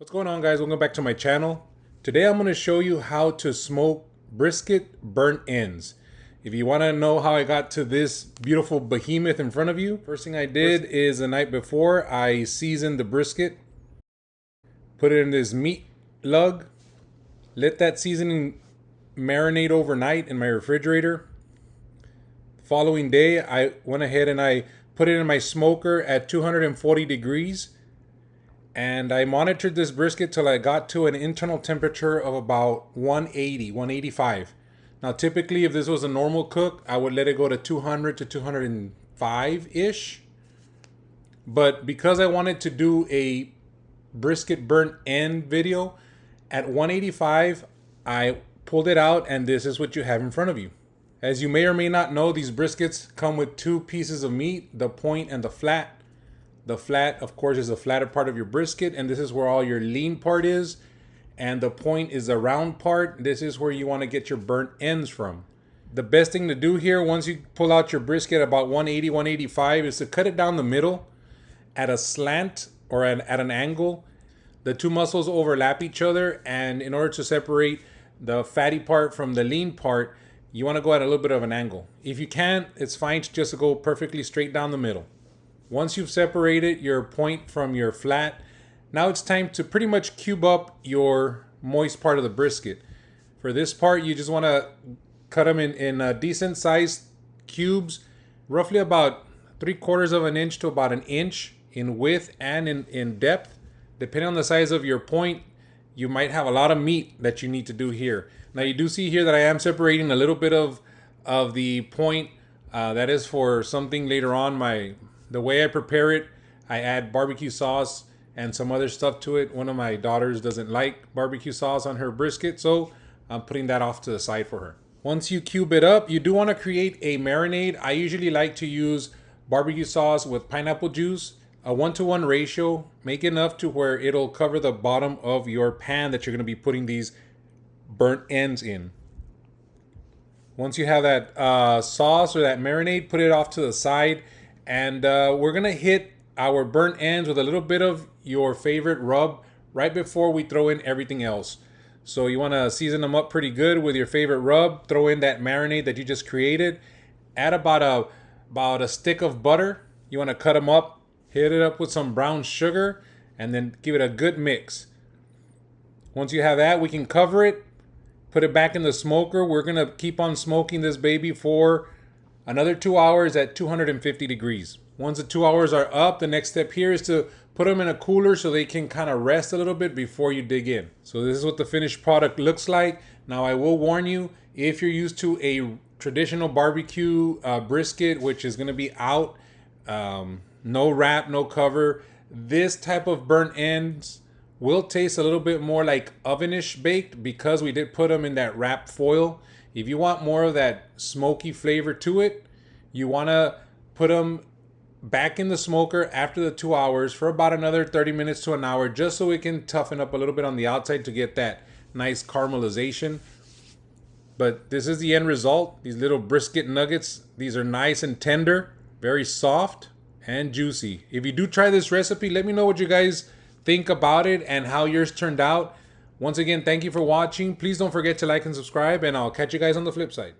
What's going on, guys? Welcome back to my channel. Today I'm going to show you how to smoke brisket burnt ends. If you want to know how I got to this beautiful behemoth in front of you, first thing I did is the night before I seasoned the brisket, put it in this meat lug, let that seasoning marinate overnight in my refrigerator. Following day I went ahead and I put it in my smoker at 240 degrees. And I monitored this brisket till I got to an internal temperature of about 180, 185. Now, typically, if this was a normal cook, I would let it go to 200 to 205-ish. But because I wanted to do a brisket burnt end video, at 185, I pulled it out, and this is what you have in front of you. As you may or may not know, these briskets come with two pieces of meat, the point and the flat. The flat, of course, is the flatter part of your brisket, and this is where all your lean part is. And the point is the round part. This is where you want to get your burnt ends from. The best thing to do here, once you pull out your brisket about 180, 185, is to cut it down the middle at a slant or at an angle. The two muscles overlap each other, and in order to separate the fatty part from the lean part, you want to go at a little bit of an angle. If you can't, it's fine to just go perfectly straight down the middle. Once you've separated your point from your flat, now it's time to pretty much cube up your moist part of the brisket. For this part, you just want to cut them in decent sized cubes, roughly about 3/4 of an inch to about an inch in width and in depth. Depending on the size of your point, you might have a lot of meat that you need to do here. Now, you do see here that I am separating a little bit of the point. That is for something later on. The way I prepare it, I add barbecue sauce and some other stuff to it. One of my daughters doesn't like barbecue sauce on her brisket, so I'm putting that off to the side for her. Once you cube it up, you do want to create a marinade. I usually like to use barbecue sauce with pineapple juice, a 1-to-1 ratio. Make enough to where it'll cover the bottom of your pan that you're going to be putting these burnt ends in. Once you have that sauce or that marinade, put it off to the side. And we're going to hit our burnt ends with a little bit of your favorite rub right before we throw in everything else. So you want to season them up pretty good with your favorite rub. Throw in that marinade that you just created. Add about a stick of butter. You want to cut them up. Hit it up with some brown sugar. And then give it a good mix. Once you have that, we can cover it. Put it back in the smoker. We're going to keep on smoking this baby for another 2 hours at 250 degrees. Once the 2 hours are up, the next step here is to put them in a cooler so they can kind of rest a little bit before you dig in. So this is what the finished product looks like. Now, I will warn you, if you're used to a traditional barbecue brisket, which is going to be out, no wrap, no cover, this type of burnt ends will taste a little bit more like ovenish baked because we did put them in that wrap foil. If you want more of that smoky flavor to it, you want to put them back in the smoker after the 2 hours for about another 30 minutes to an hour, just so it can toughen up a little bit on the outside to get that nice caramelization. But this is the end result. These little brisket nuggets, these are nice and tender, very soft and juicy. If you do try this recipe, let me know what you guys think about it and how yours turned out. Once again, thank you for watching. Please don't forget to like and subscribe, and I'll catch you guys on the flip side.